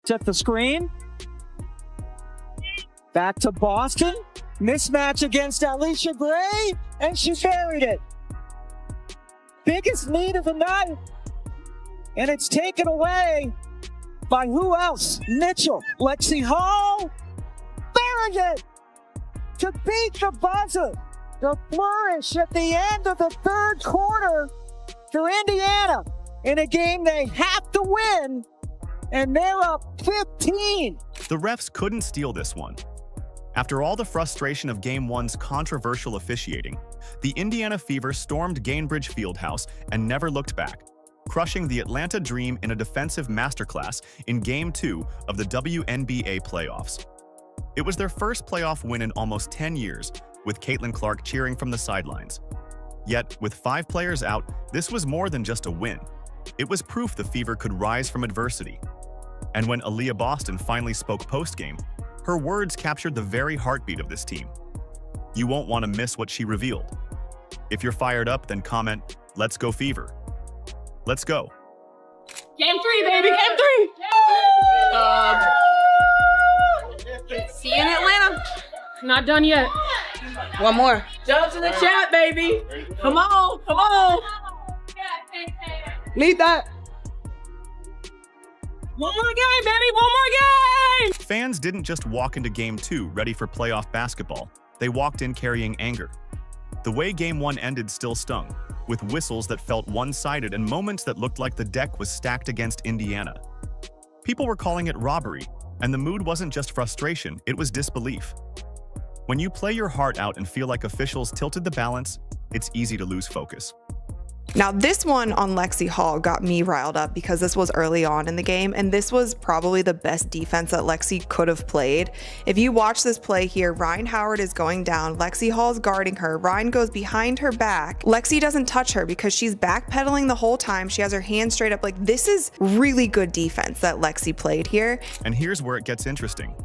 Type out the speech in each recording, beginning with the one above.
Took the screen. Back to Boston. Mismatch against Alicia Gray, and she buried it. Biggest lead of the night. And it's taken away by who else? Mitchell. Lexi Hall buried it to beat the buzzer. The flourish at the end of the third quarter for Indiana in a game they have to win, and they're up 15. The refs couldn't steal this one. After all the frustration of Game 1's controversial officiating, the Indiana Fever stormed Gainbridge Fieldhouse and never looked back, crushing the Atlanta Dream in a defensive masterclass in Game 2 of the WNBA playoffs. It was their first playoff win in almost 10 years, with Caitlin Clark cheering from the sidelines. Yet, with 5 players out, this was more than just a win. It was proof the Fever could rise from adversity. And when Aliyah Boston finally spoke postgame, her words captured the very heartbeat of this team. You won't want to miss what she revealed. If you're fired up, then comment, "Let's go Fever." Let's go. Game 3, baby, Game 3! See you in Atlanta. Not done yet. One more. Jump to the chat, baby. Come on, come on. Need that. One more game, baby, one more game! Fans didn't just walk into Game 2 ready for playoff basketball. They walked in carrying anger. The way Game 1 ended still stung, with whistles that felt one-sided and moments that looked like the deck was stacked against Indiana. People were calling it robbery, and the mood wasn't just frustration, it was disbelief. When you play your heart out and feel like officials tilted the balance, it's easy to lose focus. Now, this one on Lexi Hall got me riled up because this was early on in the game, and this was probably the best defense that Lexi could have played. If you watch this play here, Ryan Howard is going down, Lexi Hall's guarding her, Ryan goes behind her back. Lexi doesn't touch her because she's backpedaling the whole time. She has her hands straight up. Like, this is really good defense that Lexi played here. And here's where it gets interesting.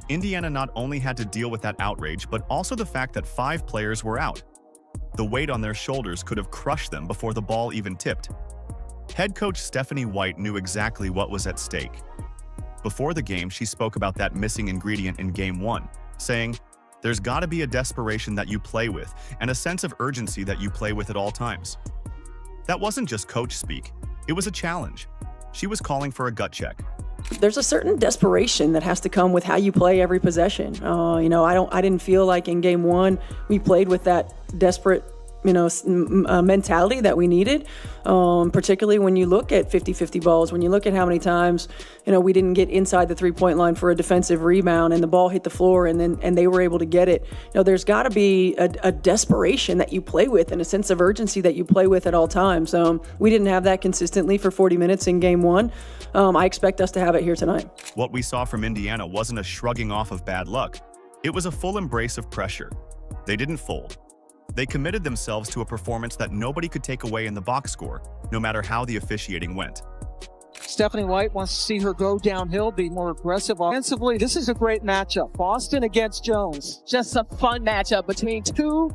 Indiana not only had to deal with that outrage, but also the fact that 5 players were out. The weight on their shoulders could have crushed them before the ball even tipped. Head coach Stephanie White knew exactly what was at stake. Before the game, she spoke about that missing ingredient in Game 1, saying, "There's got to be a desperation that you play with and a sense of urgency that you play with at all times." That wasn't just coach speak, it was a challenge. She was calling for a gut check. There's a certain desperation that has to come with how you play every possession. I didn't feel like in Game 1 we played with that desperate, mentality that we needed. Particularly when you look at 50-50 balls, when you look at how many times, we didn't get inside the 3-point line for a defensive rebound and the ball hit the floor and they were able to get it. There's got to be a desperation that you play with and a sense of urgency that you play with at all times. We didn't have that consistently for 40 minutes in Game 1. I expect us to have it here tonight. What we saw from Indiana wasn't a shrugging off of bad luck. It was a full embrace of pressure. They didn't fold. They committed themselves to a performance that nobody could take away in the box score, no matter how the officiating went. Stephanie White wants to see her go downhill, be more aggressive offensively. This is a great matchup. Boston against Jones. Just a fun matchup between 2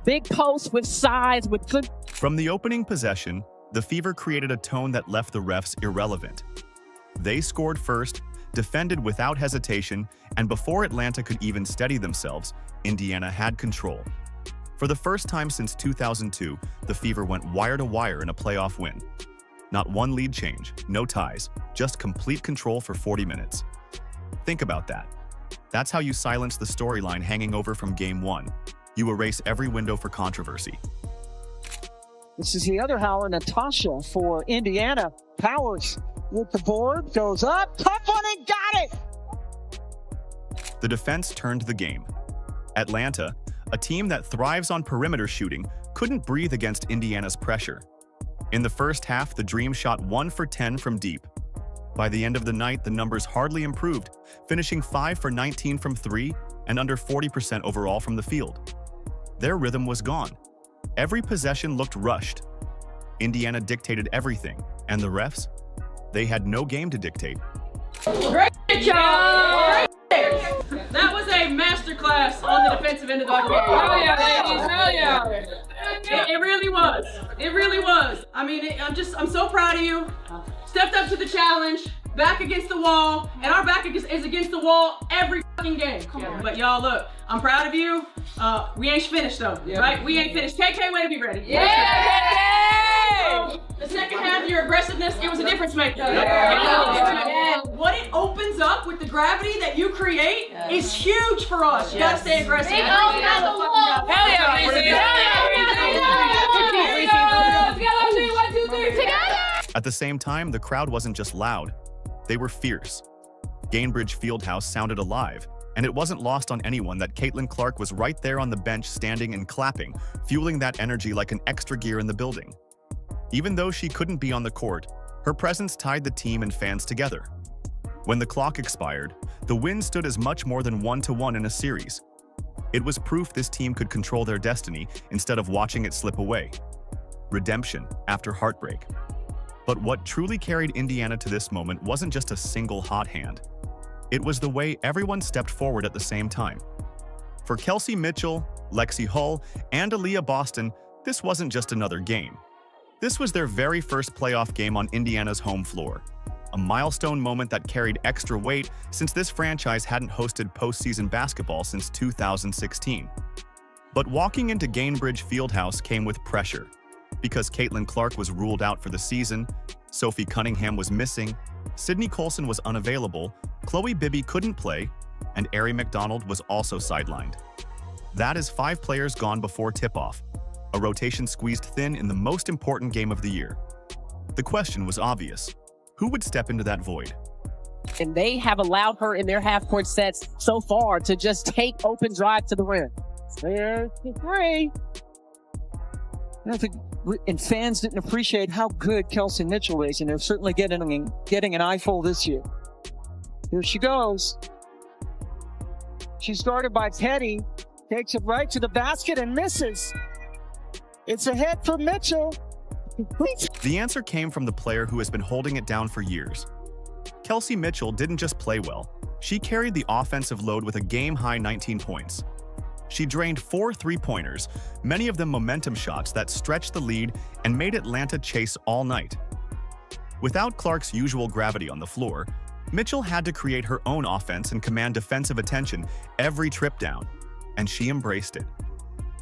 big posts with size, with good. From the opening possession, the Fever created a tone that left the refs irrelevant. They scored first, defended without hesitation, and before Atlanta could even steady themselves, Indiana had control. For the first time since 2002, the Fever went wire to wire in a playoff win. Not one lead change, no ties, just complete control for 40 minutes. Think about that. That's how you silence the storyline hanging over from Game 1. You erase every window for controversy. This is the other Howard, Natasha for Indiana. Powers with the board, goes up, tough one and got it! The defense turned the game. Atlanta, a team that thrives on perimeter shooting, couldn't breathe against Indiana's pressure. In the first half, the Dream shot 1 for 10 from deep. By the end of the night, the numbers hardly improved, finishing 5 for 19 from 3 and under 40% overall from the field. Their rhythm was gone. Every possession looked rushed. Indiana dictated everything, and the refs? They had no game to dictate. Great job! That was a masterclass on the defensive end of the game. Hell yeah, ladies, hell yeah. It really was. It really was. I mean, I'm so proud of you. Stepped up to the challenge. back against the wall, and our back is against the wall every fucking game. But y'all, look, I'm proud of you. We ain't finished though, right? We ain't finished. KK, way to be ready. The second half of your aggressiveness, it was a difference maker. What it opens up with the gravity that you create is huge for us. You gotta stay aggressive. Hell yeah, At the same time, the crowd wasn't just loud, they were fierce. Gainbridge Fieldhouse sounded alive, and it wasn't lost on anyone that Caitlin Clark was right there on the bench standing and clapping, fueling that energy like an extra gear in the building. Even though she couldn't be on the court, her presence tied the team and fans together. When the clock expired, the win stood as much more than 1-1 in a series. It was proof this team could control their destiny instead of watching it slip away. Redemption after heartbreak. But what truly carried Indiana to this moment wasn't just a single hot hand. It was the way everyone stepped forward at the same time. For Kelsey Mitchell, Lexi Hull, and Aliyah Boston, this wasn't just another game. This was their very first playoff game on Indiana's home floor. A milestone moment that carried extra weight since this franchise hadn't hosted postseason basketball since 2016. But walking into Gainbridge Fieldhouse came with pressure. Because Caitlin Clark was ruled out for the season, Sophie Cunningham was missing, Sydney Colson was unavailable, Chloe Bibby couldn't play, and Ari McDonald was also sidelined. That is 5 players gone before tip-off, a rotation squeezed thin in the most important game of the year. The question was obvious. Who would step into that void? And they have allowed her in their half-court sets so far to just take open drive to the rim. There's the three. And fans didn't appreciate how good Kelsey Mitchell is, and they're certainly getting an eyeful this year. Here she goes. She's guarded by Petty, takes it right to the basket and misses. It's a hit for Mitchell. The answer came from the player who has been holding it down for years. Kelsey Mitchell didn't just play well, she carried the offensive load with a game-high 19 points. She drained 4 three-pointers, many of them momentum shots that stretched the lead and made Atlanta chase all night. Without Clark's usual gravity on the floor, Mitchell had to create her own offense and command defensive attention every trip down, and she embraced it.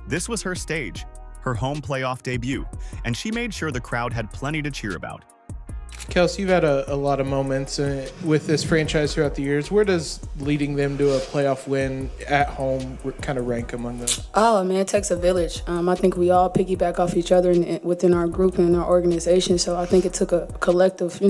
This was her stage, her home playoff debut, and she made sure the crowd had plenty to cheer about. Kelsey, you've had a lot of moments with this franchise throughout the years. Where does leading them to a playoff win at home kind of rank among those? Oh, man, it takes a village. I think we all piggyback off each other within our group and our organization. So I think it took a collective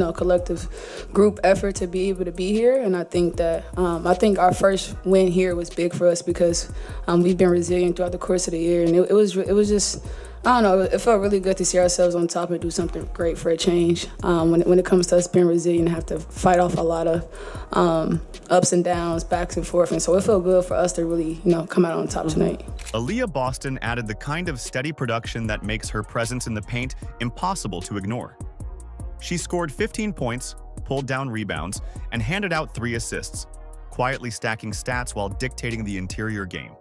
group effort to be able to be here. And I think that our first win here was big for us because we've been resilient throughout the course of the year. And it was just, I don't know, it felt really good to see ourselves on top and do something great for a change. When it comes to us being resilient, have to fight off a lot of ups and downs, backs and forth. And so it felt good for us to really, come out on top tonight. Aliyah Boston added the kind of steady production that makes her presence in the paint impossible to ignore. She scored 15 points, pulled down rebounds, and handed out 3 assists, quietly stacking stats while dictating the interior game.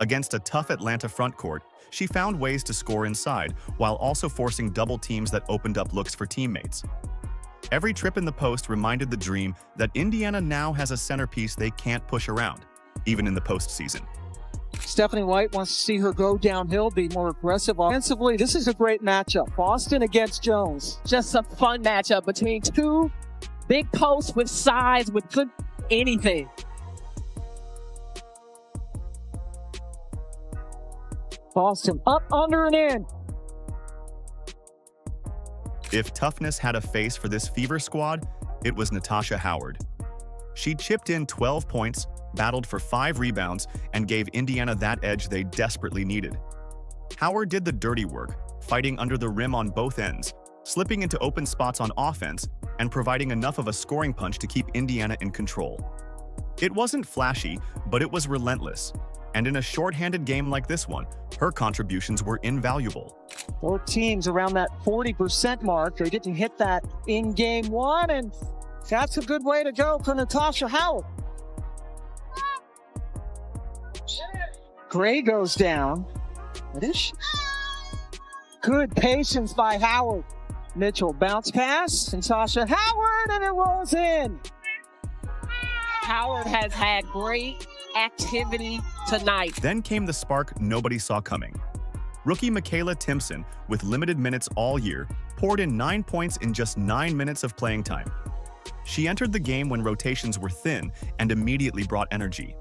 Against a tough Atlanta frontcourt, she found ways to score inside while also forcing double teams that opened up looks for teammates. Every trip in the post reminded the Dream that Indiana now has a centerpiece they can't push around, even in the postseason. Stephanie White wants to see her go downhill, be more aggressive offensively. This is a great matchup. Boston against Jones. Just a fun matchup between 2 big posts with size, with good anything. Boston up, under, and in. If toughness had a face for this Fever squad, it was Natasha Howard. She chipped in 12 points, battled for 5 rebounds, and gave Indiana that edge they desperately needed. Howard did the dirty work, fighting under the rim on both ends, slipping into open spots on offense, and providing enough of a scoring punch to keep Indiana in control. It wasn't flashy, but it was relentless. And in a shorthanded game like this one, her contributions were invaluable. Both teams around that 40% mark. They didn't hit that in game 1, and that's a good way to go for Natasha Howard. Gray goes down. What is she? Good patience by Howard. Mitchell bounce pass, and Tasha Howard, and it rolls in. Howard has had great activity tonight. Then came the spark nobody saw coming. Rookie Michaela Timpson, with limited minutes all year, poured in 9 points in just 9 minutes of playing time. She entered the game when rotations were thin and immediately brought energy.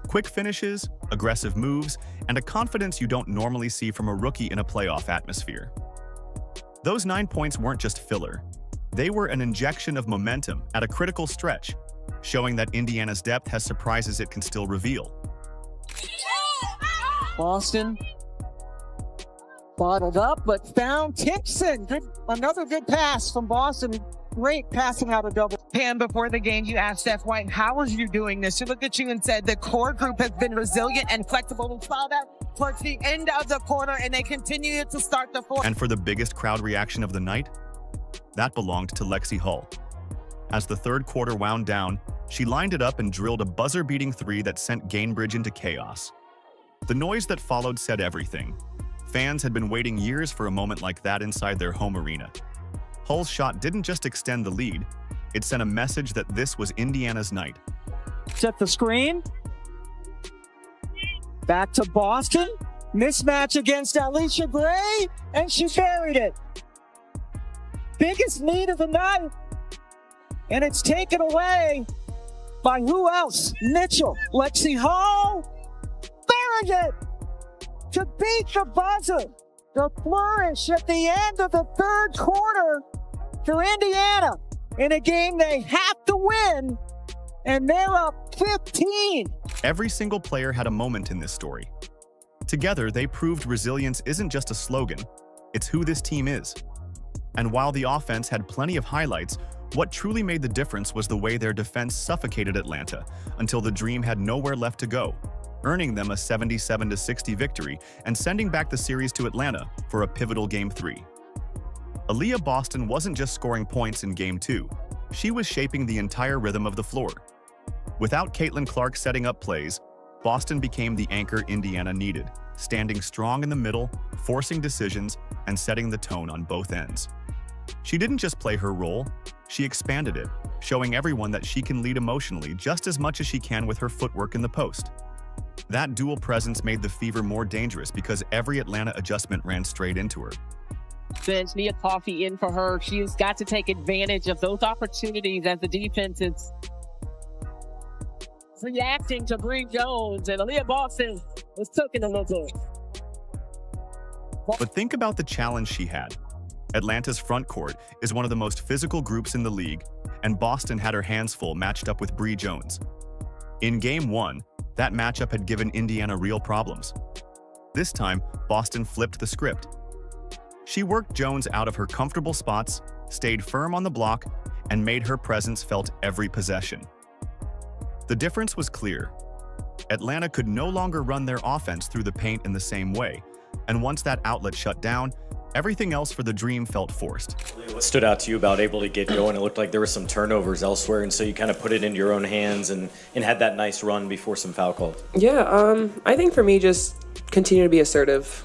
Quick finishes, aggressive moves, and a confidence you don't normally see from a rookie in a playoff atmosphere. Those 9 points weren't just filler. They were an injection of momentum at a critical stretch, showing that Indiana's depth has surprises it can still reveal. Boston bottled up, but found Timpson. Another good pass from Boston. Great passing out of double. Pam, before the game, you asked Steph White, how are you doing this? She looked at you and said, the core group has been resilient and flexible. We saw that towards the end of the quarter, and they continue to start the fourth. And for the biggest crowd reaction of the night, that belonged to Lexi Hull. As the third quarter wound down, she lined it up and drilled a buzzer-beating three that sent Gainbridge into chaos. The noise that followed said everything. Fans had been waiting years for a moment like that inside their home arena. Hull's shot didn't just extend the lead, it sent a message that this was Indiana's night. Set the screen. Back to Boston. Mismatch against Aliyah Gray, and she buried it. Biggest lead of the night. And it's taken away by who else? Mitchell. Lexi Hall buried it to beat the buzzer. The flourish at the end of the third quarter for Indiana in a game they have to win, and they're up 15. Every single player had a moment in this story. Together, they proved resilience isn't just a slogan, it's who this team is. And while the offense had plenty of highlights, what truly made the difference was the way their defense suffocated Atlanta until the Dream had nowhere left to go, earning them a 77-60 victory and sending back the series to Atlanta for a pivotal Game 3. Aliyah Boston wasn't just scoring points in Game 2, she was shaping the entire rhythm of the floor. Without Caitlin Clark setting up plays, Boston became the anchor Indiana needed, standing strong in the middle, forcing decisions, and setting the tone on both ends. She didn't just play her role, she expanded it, showing everyone that she can lead emotionally just as much as she can with her footwork in the post. That dual presence made the Fever more dangerous because every Atlanta adjustment ran straight into her. Bench, Nia Coffey in for her. She's got to take advantage of those opportunities as the defense is reacting to Bree Jones, and Aliyah Boston was taking a little bit. But think about the challenge she had. Atlanta's front court is one of the most physical groups in the league, and Boston had her hands full matched up with Bree Jones. In Game 1, that matchup had given Indiana real problems. This time, Boston flipped the script. She worked Jones out of her comfortable spots, stayed firm on the block, and made her presence felt every possession. The difference was clear. Atlanta could no longer run their offense through the paint in the same way, and once that outlet shut down, everything else for the Dream felt forced. What stood out to you about able to get going? It looked like there were some turnovers elsewhere, and so you kind of put it into your own hands and had that nice run before some foul calls. Yeah, I think for me, just continue to be assertive.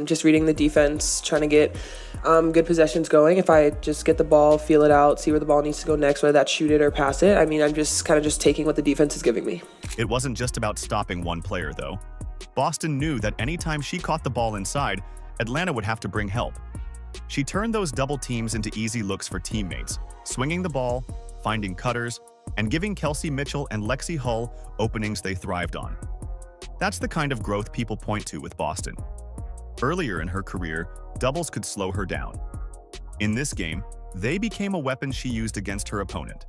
Just reading the defense, trying to get good possessions going. If I just get the ball, feel it out, see where the ball needs to go next, whether that's shoot it or pass it. I mean, I'm just kind of just taking what the defense is giving me. It wasn't just about stopping one player, though. Boston knew that anytime she caught the ball inside, Atlanta would have to bring help. She turned those double teams into easy looks for teammates, swinging the ball, finding cutters, and giving Kelsey Mitchell and Lexi Hull openings they thrived on. That's the kind of growth people point to with Boston. Earlier in her career, doubles could slow her down. In this game, they became a weapon she used against her opponent.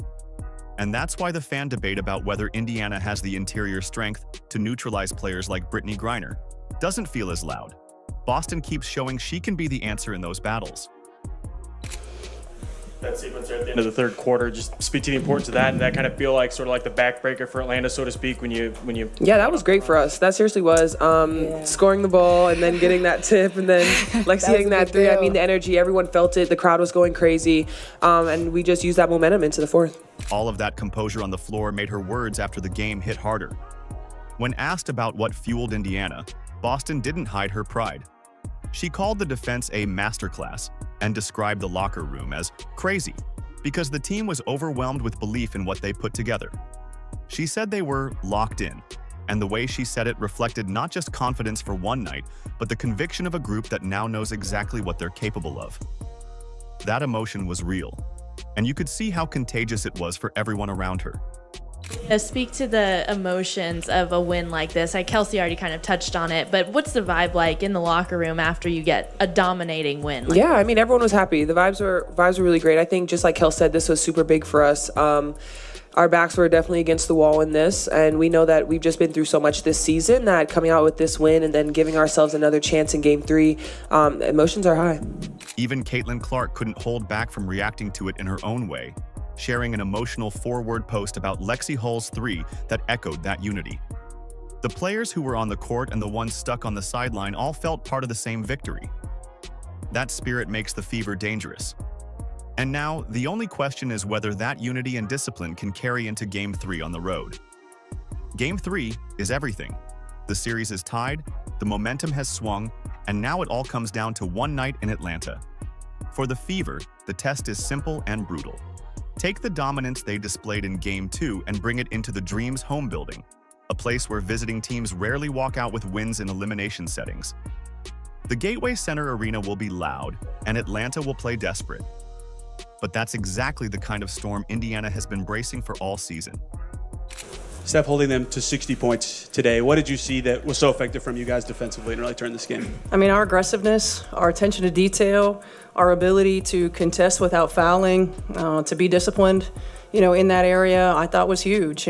And that's why the fan debate about whether Indiana has the interior strength to neutralize players like Brittany Griner doesn't feel as loud. Boston keeps showing she can be the answer in those battles. That sequence there at the end of the third quarter, just speak to the importance of that, and that kind of feel like sort of like the backbreaker for Atlanta, so to speak, when you. Yeah, that was great for us. That seriously was scoring the ball and then getting that tip and then Lexi hitting that three. I mean, the energy, everyone felt it. The crowd was going crazy, and we just used that momentum into the fourth. All of that composure on the floor made her words after the game hit harder. When asked about what fueled Indiana, Boston didn't hide her pride. She called the defense a masterclass, and described the locker room as crazy because the team was overwhelmed with belief in what they put together. She said they were locked in, and the way she said it reflected not just confidence for one night, but the conviction of a group that now knows exactly what they're capable of. That emotion was real, and you could see how contagious it was for everyone around her. Speak to the emotions of a win like this. Kelsey already kind of touched on it, but what's the vibe like in the locker room after you get a dominating win? Yeah, I mean, everyone was happy. The vibes were really great. I think, just like Kel said, this was super big for us. Our backs were definitely against the wall in this, and we know that we've just been through so much this season that coming out with this win and then giving ourselves another chance in Game 3, emotions are high. Even Caitlin Clark couldn't hold back from reacting to it in her own way, sharing an emotional forward post about Lexi Hull's 3 that echoed that unity. The players who were on the court and the ones stuck on the sideline all felt part of the same victory. That spirit makes the Fever dangerous. And now, the only question is whether that unity and discipline can carry into Game 3 on the road. Game 3 is everything. The series is tied, the momentum has swung, and now it all comes down to one night in Atlanta. For the Fever, the test is simple and brutal. Take the dominance they displayed in Game 2 and bring it into the Dreams home building, a place where visiting teams rarely walk out with wins in elimination settings. The Gateway Center Arena will be loud, and Atlanta will play desperate. But that's exactly the kind of storm Indiana has been bracing for all season. Steph holding them to 60 points today. What did you see that was so effective from you guys defensively and really turned this game? I mean, our aggressiveness, our attention to detail, our ability to contest without fouling, to be disciplined, in that area, I thought was huge.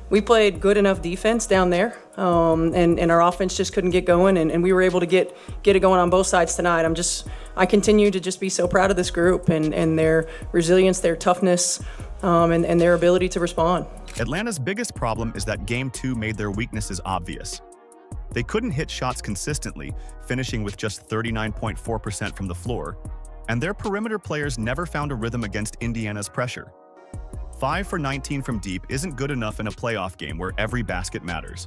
We played good enough defense down there, and our offense just couldn't get going, and we were able to get it going on both sides tonight. I continue to just be so proud of this group and their resilience, their toughness, and their ability to respond. Atlanta's biggest problem is that Game 2 made their weaknesses obvious. They couldn't hit shots consistently, finishing with just 39.4% from the floor, and their perimeter players never found a rhythm against Indiana's pressure. 5 for 19 from deep isn't good enough in a playoff game where every basket matters.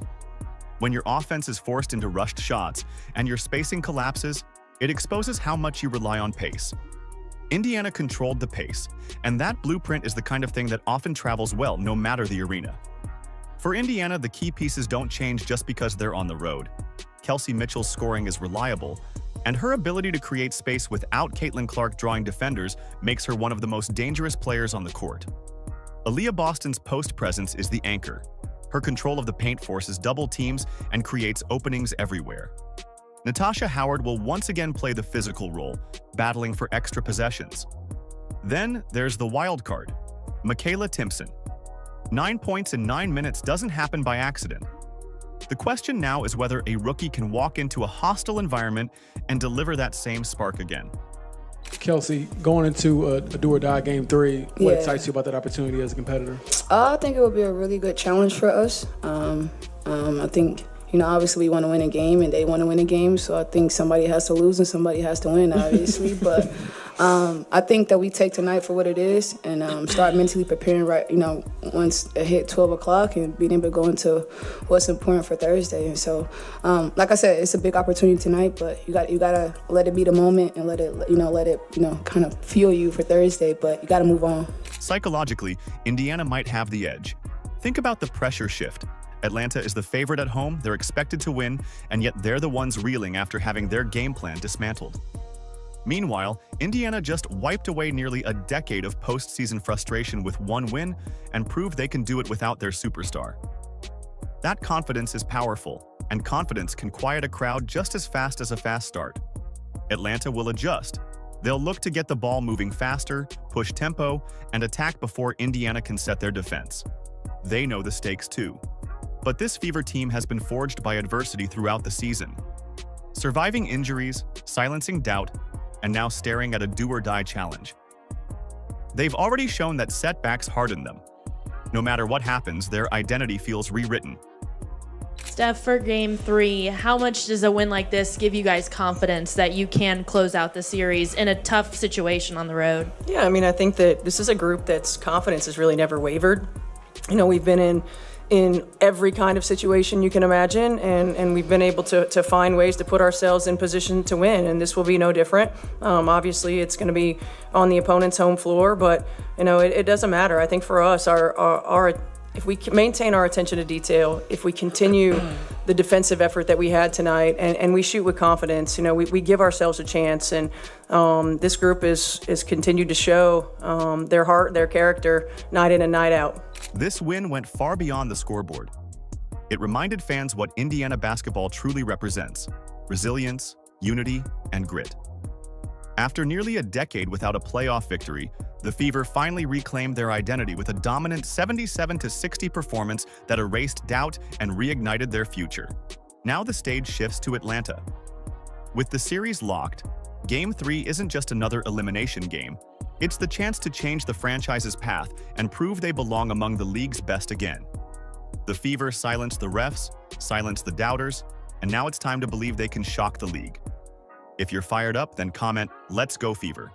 When your offense is forced into rushed shots and your spacing collapses, it exposes how much you rely on pace. Indiana controlled the pace, and that blueprint is the kind of thing that often travels well no matter the arena. For Indiana, the key pieces don't change just because they're on the road. Kelsey Mitchell's scoring is reliable, and her ability to create space without Caitlin Clark drawing defenders makes her one of the most dangerous players on the court. Aliyah Boston's post presence is the anchor. Her control of the paint forces double teams and creates openings everywhere. Natasha Howard will once again play the physical role, battling for extra possessions. Then there's the wild card, Michaela Timpson. 9 points in 9 minutes doesn't happen by accident. The question now is whether a rookie can walk into a hostile environment and deliver that same spark again. Kelsey, going into a do-or-die Game 3, what excites you about that opportunity as a competitor? I think it would be a really good challenge for us. I think, obviously we want to win a game and they want to win a game, so I think somebody has to lose and somebody has to win, obviously. But I think that we take tonight for what it is and start mentally preparing once it hit 12 o'clock and being able to go into what's important for Thursday. And so, like I said, it's a big opportunity tonight, but you gotta let it be the moment and let it kind of fuel you for Thursday, but you gotta move on. Psychologically, Indiana might have the edge. Think about the pressure shift. Atlanta is the favorite at home, they're expected to win, and yet they're the ones reeling after having their game plan dismantled. Meanwhile, Indiana just wiped away nearly a decade of postseason frustration with one win and proved they can do it without their superstar. That confidence is powerful, and confidence can quiet a crowd just as fast as a fast start. Atlanta will adjust. They'll look to get the ball moving faster, push tempo, and attack before Indiana can set their defense. They know the stakes too. But this Fever team has been forged by adversity throughout the season. Surviving injuries, silencing doubt, and now staring at a do-or-die challenge. They've already shown that setbacks harden them. No matter what happens, their identity feels rewritten. Steph, for Game 3, how much does a win like this give you guys confidence that you can close out the series in a tough situation on the road? Yeah, I mean, I think that this is a group that's confidence has really never wavered. We've been in in every kind of situation you can imagine, and we've been able to find ways to put ourselves in position to win, and this will be no different. Obviously, it's going to be on the opponent's home floor, but it doesn't matter. I think for us, our if we maintain our attention to detail, if we continue the defensive effort that we had tonight, and we shoot with confidence, we give ourselves a chance. And this group is continued to show their heart, their character, night in and night out. This win went far beyond the scoreboard. It reminded fans what Indiana basketball truly represents: resilience, unity, and grit. After nearly a decade without a playoff victory, the Fever finally reclaimed their identity with a dominant 77-60 performance that erased doubt and reignited their future. Now the stage shifts to Atlanta. With the series locked, Game 3 isn't just another elimination game. It's the chance to change the franchise's path and prove they belong among the league's best again. The Fever silenced the refs, silenced the doubters, and now it's time to believe they can shock the league. If you're fired up, then comment, "Let's go Fever."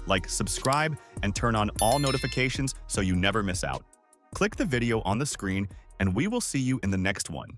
Like, subscribe, and turn on all notifications so you never miss out. Click the video on the screen, and we will see you in the next one.